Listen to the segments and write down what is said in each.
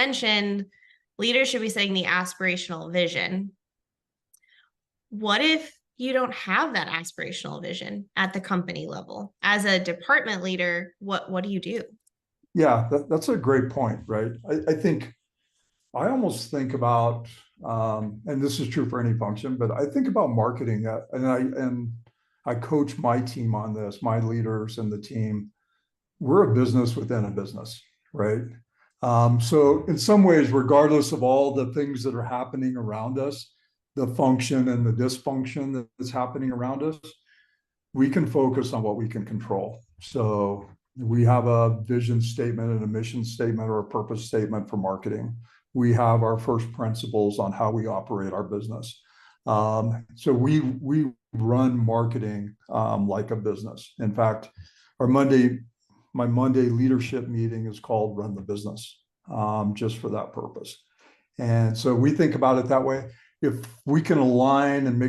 mentioned leaders should be setting the aspirational vision. What if you don't have that aspirational vision at the company level? As a department leader, what do you do? Yeah, that's a great point, right? I think I almost think about, and this is true for any function, but I think about marketing, and I coach my team on this, my leaders and the team. We're a business within a business, right? So in some ways, regardless of all the things that are happening around us, the function and the dysfunction that's happening around us, we can focus on what we can control. So we have a vision statement and a mission statement or a purpose statement for marketing. We have our first principles on how we operate our business. So we run marketing like a business. In fact, my Monday leadership meeting is called Run the Business, just for that purpose. And so we think about it that way. If we can align and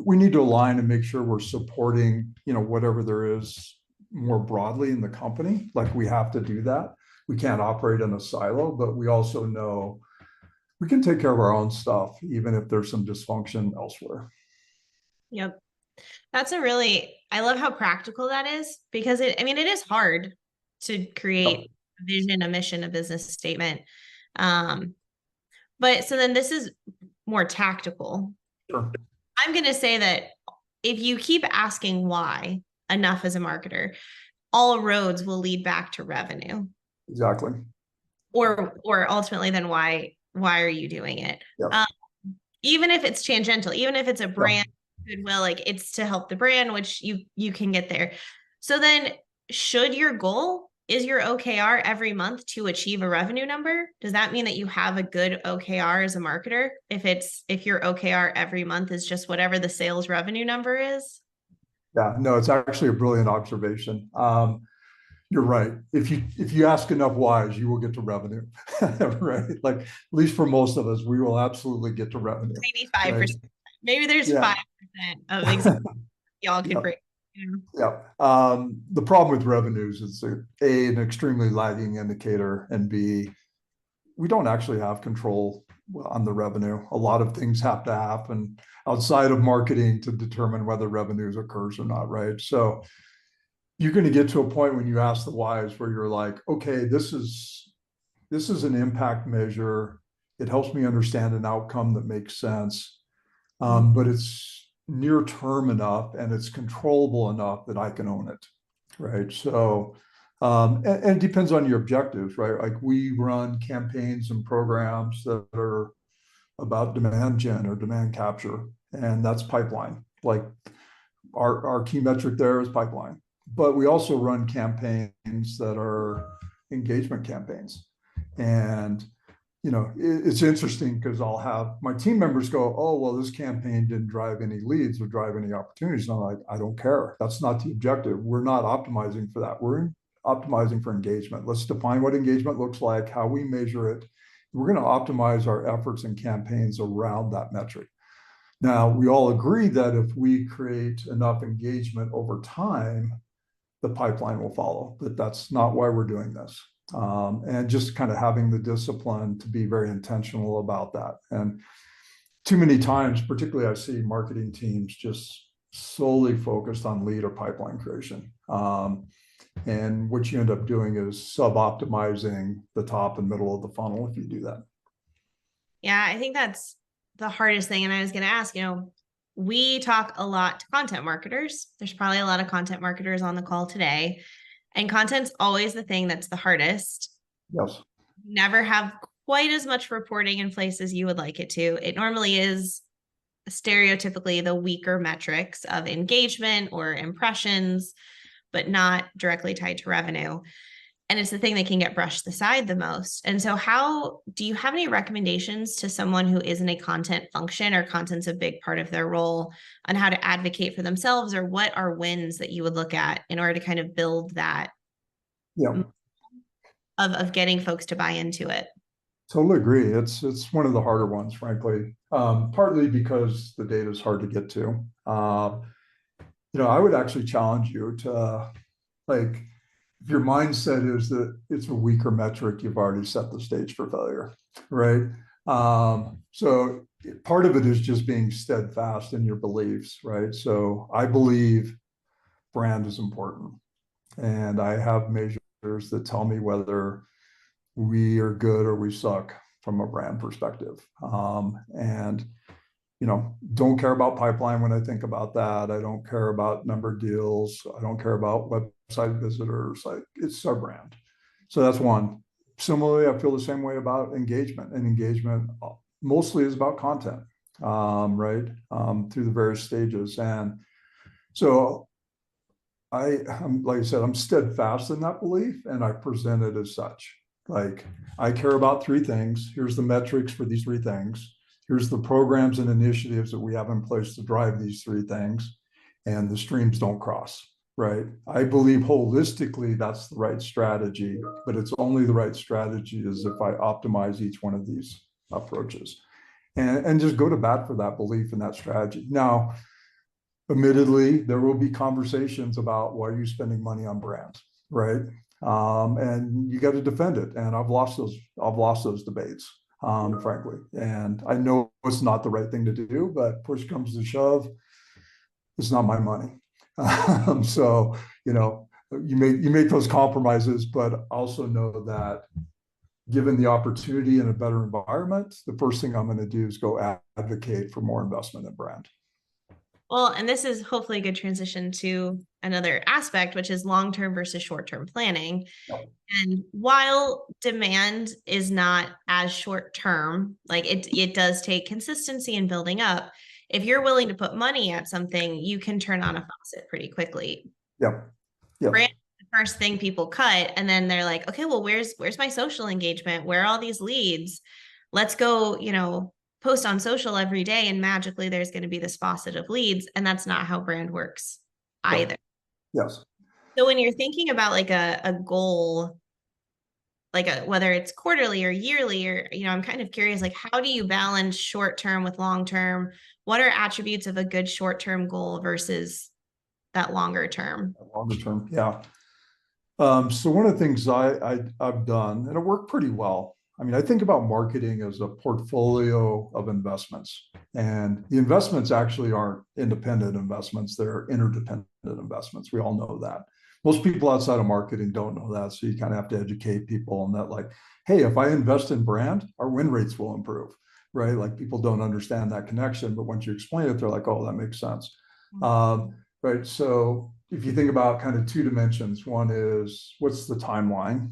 we need to align and make sure we're supporting, whatever there is more broadly in the company, like we have to do that. We can't operate in a silo, but we also know we can take care of our own stuff, even if there's some dysfunction elsewhere. Yep. I love how practical that is because it is hard to Yep. create a vision, a mission, a business statement. Um, but so then this is more tactical. Sure. I'm going to say that if you keep asking why enough as a marketer, all roads will lead back to revenue. Exactly. Or ultimately then why are you doing it? Yep. Um, even if it's tangential, even if it's a Yep. brand goodwill, like it's to help the brand, which you can get there. So then should your goal is your OKR every month to achieve a revenue number? Does that mean that you have a good OKR as a marketer? If your OKR every month is just whatever the sales revenue number is? Yeah, no, it's actually a brilliant observation. You're right. If you ask enough whys, you will get to revenue, right? Like at least for most of us, we will absolutely get to revenue, right? 95%. Maybe there's Yeah, 5% of examples y'all could yeah, break. yeah. The problem with revenues is an extremely lagging indicator, and B, we don't actually have control on the revenue. A lot of things have to happen outside of marketing to determine whether revenues occurs or not, right? So you're going to get to a point when you ask the whys where you're like, okay, this is an impact measure. It helps me understand an outcome that makes sense, but it's near term enough and it's controllable enough that I can own it, right? So, and it depends on your objectives, right? Like we run campaigns and programs that are about demand gen or demand capture, and that's pipeline. Like our key metric there is pipeline, but we also run campaigns that are engagement campaigns. And it's interesting because I'll have my team members go, oh, well, this campaign didn't drive any leads or drive any opportunities. And I'm like, I don't care. That's not the objective. We're not optimizing for that. We're optimizing for engagement. Let's define what engagement looks like, how we measure it. We're going to optimize our efforts and campaigns around that metric. Now, we all agree that if we create enough engagement over time, the pipeline will follow, but that's not why we're doing this. And just kind of having the discipline to be very intentional about that. And too many times, particularly I see marketing teams just solely focused on lead or pipeline creation. And what you end up doing is sub-optimizing the top and middle of the funnel if you do that. Yeah, I think that's the hardest thing. And I was going to ask, we talk a lot to content marketers. There's probably a lot of content marketers on the call today. And content's always the thing that's the hardest. Yes. Never have quite as much reporting in place as you would like it to. It normally is stereotypically the weaker metrics of engagement or impressions, but not directly tied to revenue. And it's the thing that can get brushed aside the most. And so how do you have any recommendations to someone who isn't a content function or content's a big part of their role on how to advocate for themselves, or what are wins that you would look at in order to kind of build that Yeah. of getting folks to buy into it? Totally agree. It's one of the harder ones, frankly. Partly because the data is hard to get to. I would actually challenge you to like if your mindset is that it's a weaker metric, you've already set the stage for failure, right? So part of it is just being steadfast in your beliefs, right? So I believe brand is important, and I have measures that tell me whether we are good or we suck from a brand perspective. And don't care about pipeline when I think about that. I don't care about number of deals. I don't care about website visitors. Like, it's our brand. So that's one. Similarly, I feel the same way about engagement, and engagement mostly is about content, right? Through the various stages. And so I'm, like I said, I'm steadfast in that belief, and I present it as such. Like, I care about three things. Here's the metrics for these three things. Here's the programs and initiatives that we have in place to drive these three things, and the streams don't cross, right? I believe holistically that's the right strategy, but it's only the right strategy is if I optimize each one of these approaches and just go to bat for that belief and that strategy. Now, admittedly, there will be conversations about why are you spending money on brands, right? And you got to defend it. And I've lost those debates, frankly. And I know it's not the right thing to do, but push comes to shove, it's not my money. So, you make those compromises, but also know that given the opportunity and a better environment, the first thing I'm going to do is go advocate for more investment in brand. Well, and this is hopefully a good transition to another aspect, which is long-term versus short-term planning. And while demand is not as short-term, like it does take consistency in building up. If you're willing to put money at something, you can turn on a faucet pretty quickly. Yep. Yep. Brand is the first thing people cut, and then they're like, okay, well, where's my social engagement? Where are all these leads? Let's go, post on social every day, and magically there's going to be this faucet of leads. And that's not how brand works either. Yes. So when you're thinking about like a goal, like whether it's quarterly or yearly, or, I'm kind of curious, like, how do you balance short term with long term? What are attributes of a good short term goal versus that longer term? Longer term. Yeah. So one of the things I've done, and it worked pretty well. I mean, I think about marketing as a portfolio of investments, and the investments actually aren't independent investments. They're interdependent investments. We all know that. Most people outside of marketing don't know that. So you kind of have to educate people on that, like, hey, if I invest in brand, our win rates will improve, right? Like, people don't understand that connection, but once you explain it, they're like, oh, that makes sense. Right. So if you think about kind of two dimensions, one is what's the timeline,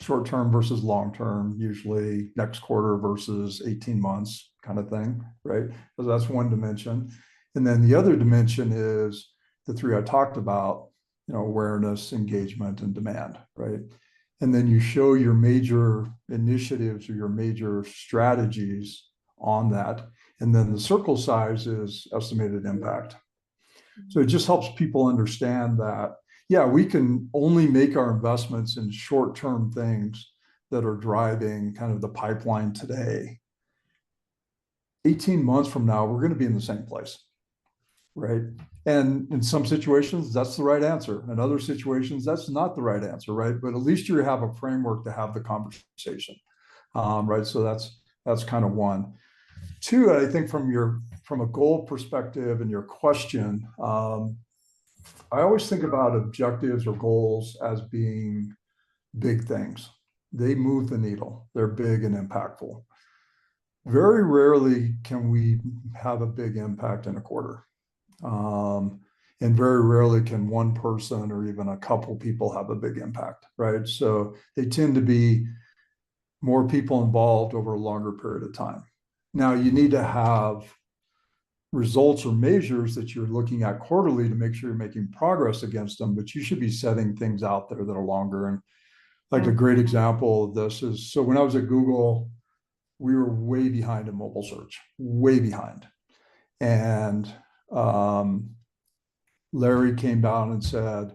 short term versus long term, usually next quarter versus 18 months kind of thing, right? So that's one dimension. And then the other dimension is the three I talked about, awareness, engagement, and demand, right? And then you show your major initiatives or your major strategies on that. And then the circle size is estimated impact. So it just helps people understand that, yeah, we can only make our investments in short-term things that are driving kind of the pipeline today. 18 months from now, we're going to be in the same place, right? And in some situations, that's the right answer. In other situations, that's not the right answer, right? But at least you have a framework to have the conversation, right? So that's kind of one. Two, I think from a goal perspective and your question, I always think about objectives or goals as being big things. They move the needle. They're big and impactful. Very rarely can we have a big impact in a quarter. And very rarely can one person or even a couple people have a big impact, right? So they tend to be more people involved over a longer period of time. Now, you need to have results or measures that you're looking at quarterly to make sure you're making progress against them, but you should be setting things out there that are longer. And like a great example of this is, so when I was at Google, we were way behind in mobile search, way behind. And Larry came down and said,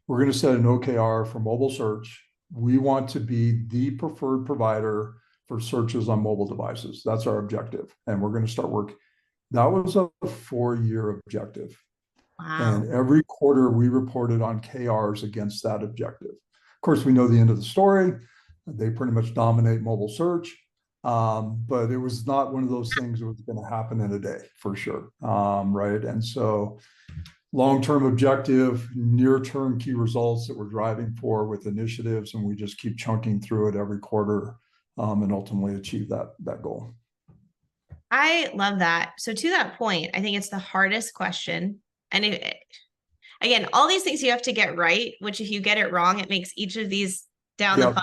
we're going to set an OKR for mobile search. We want to be the preferred provider for searches on mobile devices. That's our objective. And we're going to start work. That was a 4-year objective. Wow. And every quarter we reported on KRs against that objective. Of course, we know the end of the story. They pretty much dominate mobile search. But it was not one of those things that was going to happen in a day for sure. Right. And so long-term objective, near-term key results that we're driving for with initiatives, and we just keep chunking through it every quarter, and ultimately achieve that goal. I love that. So to that point, I think it's the hardest question. And again, all these things you have to get right, which if you get it wrong, it makes each of these down the funnel.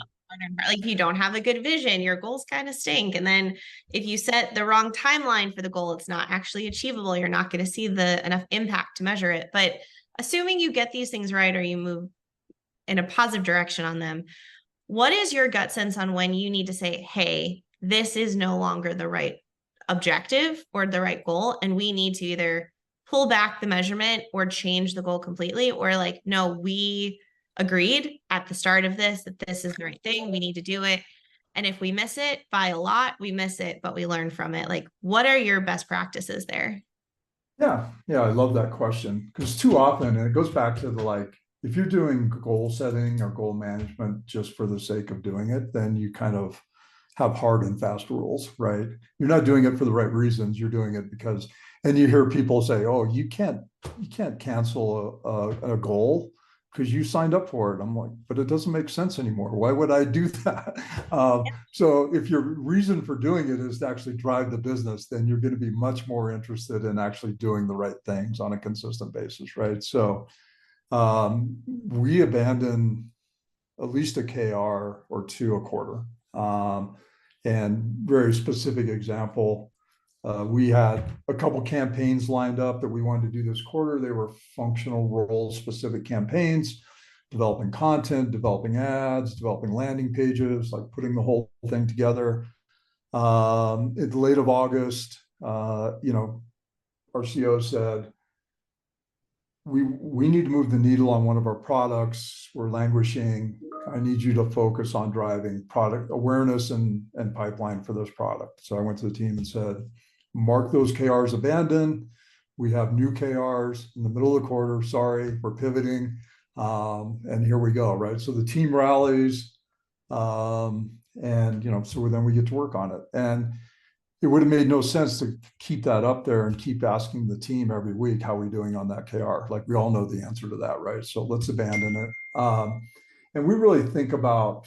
Like if you don't have a good vision, your goals kind of stink. And then if you set the wrong timeline for the goal, it's not actually achievable. You're not going to see enough impact to measure it. But assuming you get these things right, or you move in a positive direction on them, what is your gut sense on when you need to say, hey, this is no longer the right objective or the right goal, and we need to either pull back the measurement or change the goal completely, or like, no, we agreed at the start of this that this is the right thing, we need to do it, and if we miss it by a lot, we miss it, but we learn from it. Like, what are your best practices there? Yeah, I love that question, because too often, and it goes back to the, like, if you're doing goal setting or goal management just for the sake of doing it, then you kind of have hard and fast rules, right? You're not doing it for the right reasons. You're doing it because, and you hear people say, "Oh, you can't cancel a goal because you signed up for it." I'm like, but it doesn't make sense anymore. Why would I do that? So if your reason for doing it is to actually drive the business, then you're going to be much more interested in actually doing the right things on a consistent basis, right? So we abandon at least a KR or two a quarter. And very specific example, we had a couple campaigns lined up that we wanted to do this quarter. They were functional role specific campaigns, developing content, developing ads, developing landing pages, like putting the whole thing together. At the late of August, our CO said, we need to move the needle on one of our products. We're languishing. I need you to focus on driving product awareness and pipeline for this product. So I went to the team and said, mark those KRs abandoned. We have new KRs in the middle of the quarter. Sorry, we're pivoting. And here we go, right? So the team rallies, so then we get to work on it. And it would have made no sense to keep that up there and keep asking the team every week, how are we doing on that KR? Like, we all know the answer to that, right? So let's abandon it. And we really think about,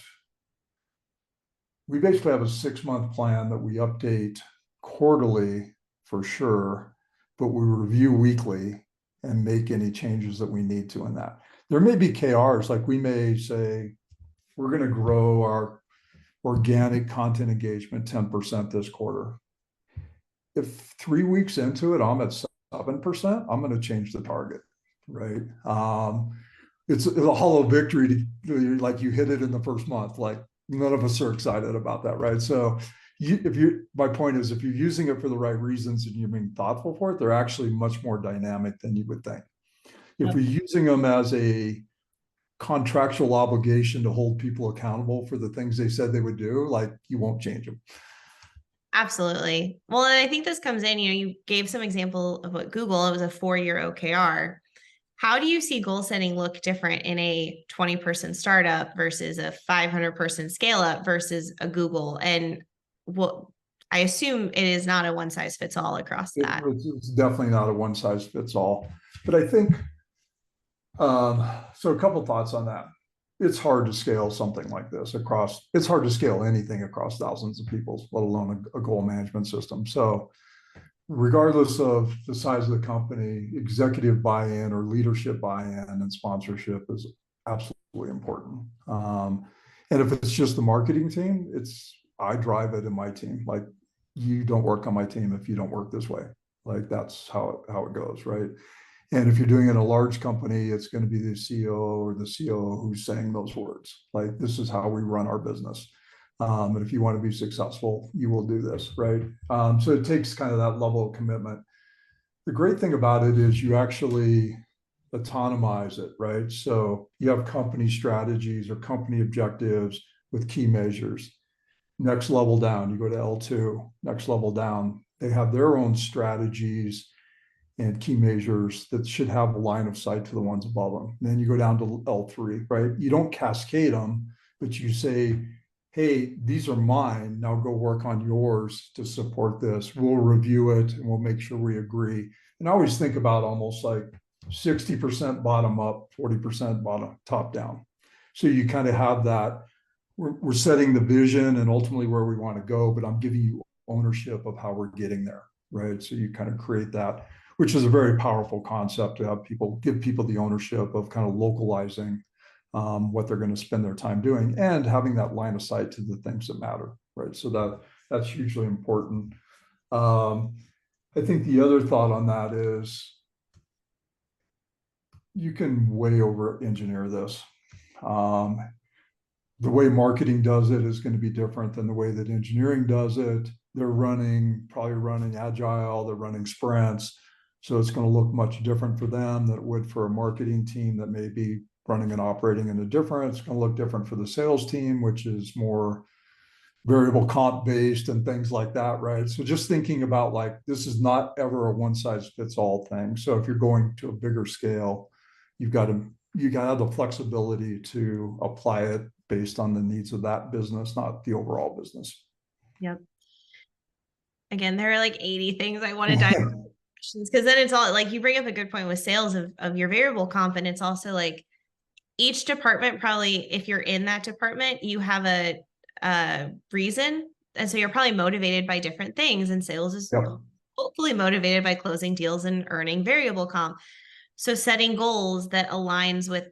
we basically have a 6-month plan that we update quarterly for sure, but we review weekly and make any changes that we need to in that. There may be KRs, like we may say, we're going to grow our organic content engagement 10% this quarter. If 3 weeks into it, I'm at 7%, I'm going to change the target, right? It's a hollow victory like you hit it in the first month. Like, none of us are excited about that, right? So my point is, if you're using it for the right reasons and you're being thoughtful for it, they're actually much more dynamic than you would think. If you're using them as a contractual obligation to hold people accountable for the things they said they would do, like, you won't change them. Absolutely. Well, and I think this comes in, you gave some example of what Google, it was a 4-year OKR. How do you see goal setting look different in a 20-person startup versus a 500-person scale up versus a Google? And I assume it is not a one size fits all across that. It's definitely not a one size fits all. But I think, so a couple thoughts on that. It's hard to scale something like this across, it's hard to scale anything across thousands of people, let alone a goal management system. So regardless of the size of the company, executive buy-in or leadership buy-in and sponsorship is absolutely important. And if it's just the marketing team, I drive it in my team. Like, you don't work on my team if you don't work this way. Like, that's how it goes, right? And if you're doing it in a large company, it's going to be the CEO or the COO who's saying those words. Like, this is how we run our business. And if you want to be successful, you will do this, right? So it takes kind of that level of commitment. The great thing about it is you actually autonomize it, right? So you have company strategies or company objectives with key measures. Next level down, you go to L2, next level down, they have their own strategies and key measures that should have a line of sight to the ones above them. And then you go down to L3, right? You don't cascade them, but you say, hey, these are mine. Now go work on yours to support this. We'll review it and we'll make sure we agree. And I always think about almost like 60% bottom up, 40% bottom top down. So you kind of have that. We're setting the vision and ultimately where we want to go, but I'm giving you ownership of how we're getting there, right? So you kind of create that, which is a very powerful concept to have people give people the ownership of kind of localizing what they're going to spend their time doing and having that line of sight to the things that matter, right? So that's hugely important. I think the other thought on that is you can way over engineer this. The way marketing does it is going to be different than the way that engineering does it. They're probably running agile, they're running sprints. So it's going to look much different for them than it would for a marketing team that may be running and operating in a different. It's going to look different for the sales team, which is more variable comp based and things like that, right? So just thinking about like, this is not ever a one size fits all thing. So if you're going to a bigger scale, you got to have the flexibility to apply it based on the needs of that business, not the overall business. Yep. Again, there are like 80 things I want to dive into questions, because then it's all like you bring up a good point with sales of your variable comp, and it's also like each department probably, if you're in that department, you have a reason, and so you're probably motivated by different things, and sales is hopefully motivated by closing deals and earning variable comp. So setting goals that aligns with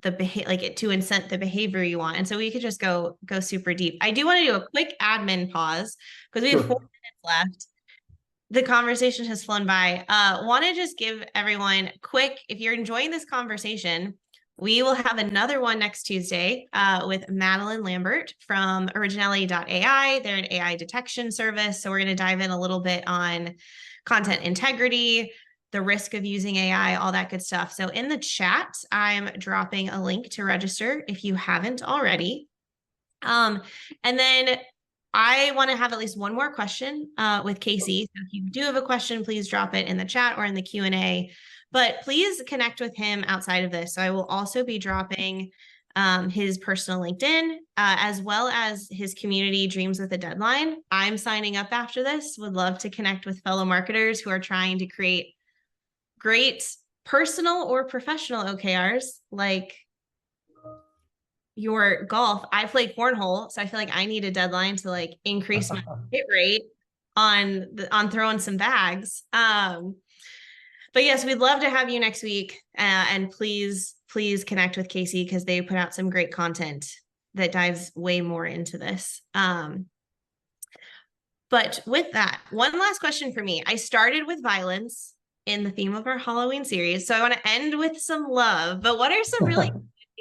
the behavior, like to incent the behavior you want. And so we could just go super deep. I do want to do a quick admin pause because we have 4 minutes left. The conversation has flown by. Want to just give everyone quick, if you're enjoying this conversation, we will have another one next Tuesday with Madeline Lambert from Originality.ai. They're an AI detection service. So we're going to dive in a little bit on content integrity, the risk of using AI, all that good stuff. So in the chat, I'm dropping a link to register if you haven't already. And then I want to have at least one more question with Casey. So if you do have a question, please drop it in the chat or in the Q&A. But please connect with him outside of this. So I will also be dropping his personal LinkedIn, as well as his community, Dreams with a Deadline. I'm signing up after this. Would love to connect with fellow marketers who are trying to create great personal or professional OKRs, like your golf. I play cornhole, so I feel like I need a deadline to like increase my hit rate on throwing some bags. But yes, we'd love to have you next week, and please connect with Casey because they put out some great content that dives way more into this. But with that, one last question for me. I started with violence in the theme of our Halloween series, so I want to end with some love. But what are some really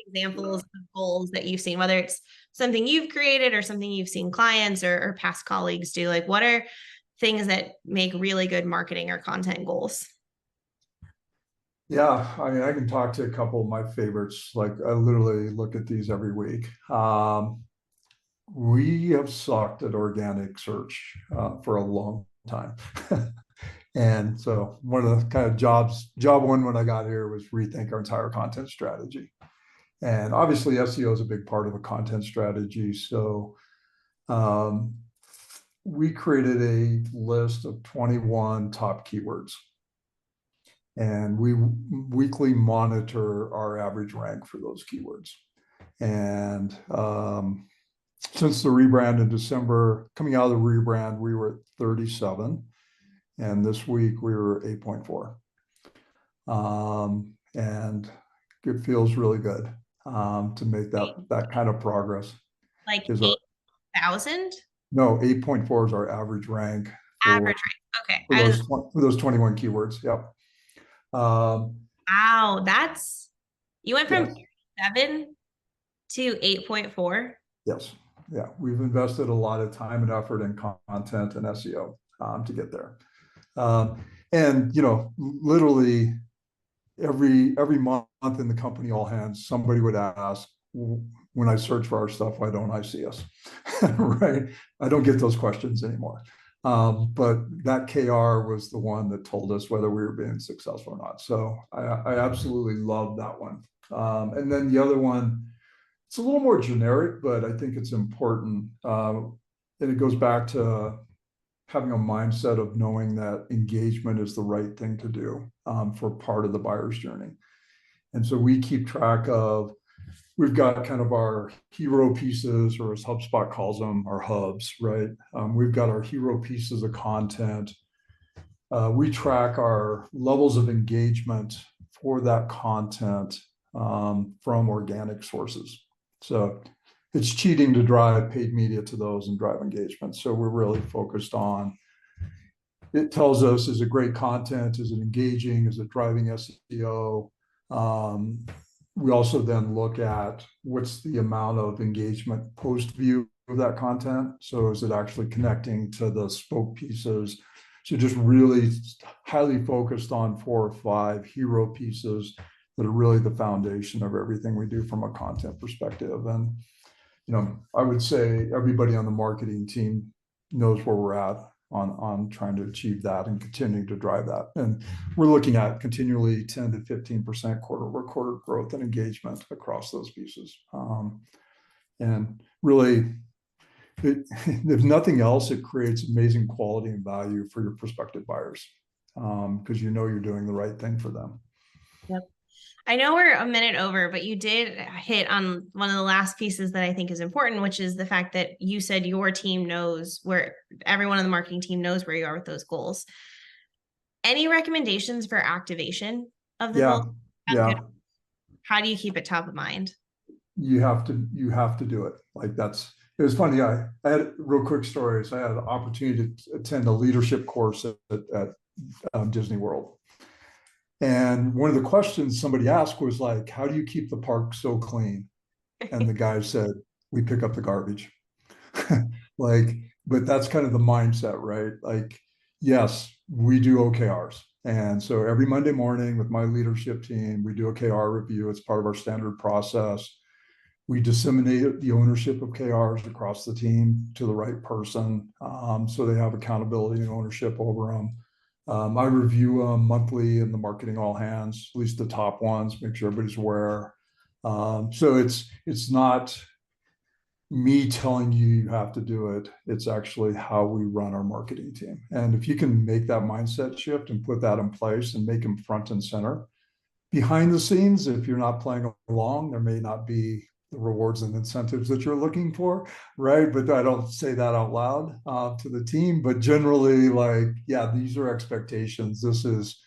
examples of goals that you've seen, whether it's something you've created or something you've seen clients or past colleagues do? Like, what are things that make really good marketing or content goals? Yeah, I mean, I can talk to a couple of my favorites. Like I literally look at these every week. We have sucked at organic search for a long time. And so one of the kind of job one when I got here was rethink our entire content strategy. And obviously SEO is a big part of a content strategy. So we created a list of 21 top keywords. And we weekly monitor our average rank for those keywords. And since the rebrand in December, coming out of the rebrand, we were at 37. And this week we were 8.4. And it feels really good to make that kind of progress. Like 8,000? No, 8.4 is our average rank. Average rank. Okay. For those 21 keywords. Yep. Wow, you went from 7 to 8.4. Yes. Yeah. We've invested a lot of time and effort in content and SEO to get there. And literally every month in the company all hands, somebody would ask, when I search for our stuff, why don't I see us? Right? I don't get those questions anymore. But that KR was the one that told us whether we were being successful or not. So I absolutely love that one. And then the other one, it's a little more generic, but I think it's important. And it goes back to having a mindset of knowing that engagement is the right thing to do for part of the buyer's journey. And so we keep track of, we've got kind of our hero pieces, or as HubSpot calls them, our hubs, right? We've got our hero pieces of content. We track our levels of engagement for that content from organic sources. So it's cheating to drive paid media to those and drive engagement. So we're really focused on, it tells us, is it great content? Is it engaging? Is it driving SEO? We also then look at what's the amount of engagement post view of that content. So is it actually connecting to the spoke pieces? So just really highly focused on 4 or 5 hero pieces that are really the foundation of everything we do from a content perspective. And, you know, I would say everybody on the marketing team knows where we're at on trying to achieve that and continuing to drive that. And we're looking at continually 10 to 15% quarter-over-quarter growth and engagement across those pieces. And really, if nothing else, it creates amazing quality and value for your prospective buyers because you know you're doing the right thing for them. Yep. I know we're a minute over, but you did hit on one of the last pieces that I think is important, which is the fact that you said your team knows where, everyone on the marketing team knows where you are with those goals. Any recommendations for activation of the goals? Yeah. How do you keep it top of mind? You have to do it. Like it was funny. I had real quick stories. I had an opportunity to attend a leadership course at Disney World. And one of the questions somebody asked was like, how do you keep the park so clean? And the guy said, we pick up the garbage. But that's kind of the mindset, right? Like, yes, we do OKRs. And so every Monday morning with my leadership team, we do a KR review. It's part of our standard process. We disseminate the ownership of KRs across the team to the right person. So they have accountability and ownership over them. I review them monthly in the marketing all hands, at least the top ones, make sure everybody's aware. So it's not me telling you you have to do it. It's actually how we run our marketing team. And if you can make that mindset shift and put that in place and make them front and center, behind the scenes, if you're not playing along, there may not be the rewards and incentives that you're looking for, right? But I don't say that out loud to the team, but generally, like, yeah, these are expectations. This is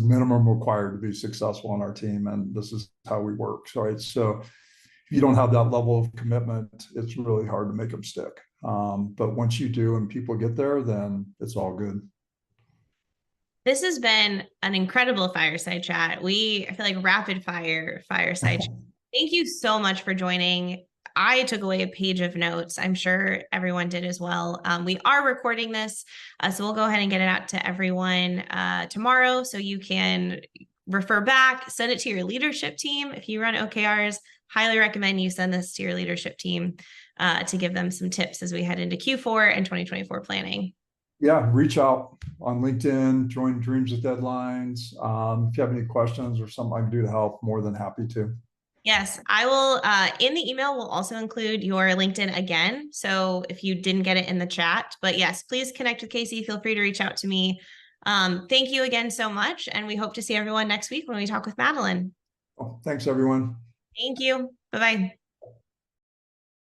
minimum required to be successful on our team, and this is how we work. Right? So if you don't have that level of commitment, it's really hard to make them stick. But once you do and people get there, then it's all good. This has been an incredible fireside chat. I feel like rapid fire fireside chat. Thank you so much for joining. I took away a page of notes. I'm sure everyone did as well. We are recording this, so we'll go ahead and get it out to everyone tomorrow so you can refer back, send it to your leadership team. If you run OKRs, highly recommend you send this to your leadership team to give them some tips as we head into Q4 and 2024 planning. Yeah, reach out on LinkedIn, join Dreams with Deadlines. If you have any questions or something I can do to help, more than happy to. Yes, I will. In the email, we'll also include your LinkedIn again. So if you didn't get it in the chat, but yes, please connect with Casey. Feel free to reach out to me. Thank you again so much. And we hope to see everyone next week when we talk with Madeline. Well, thanks, everyone. Thank you. Bye-bye.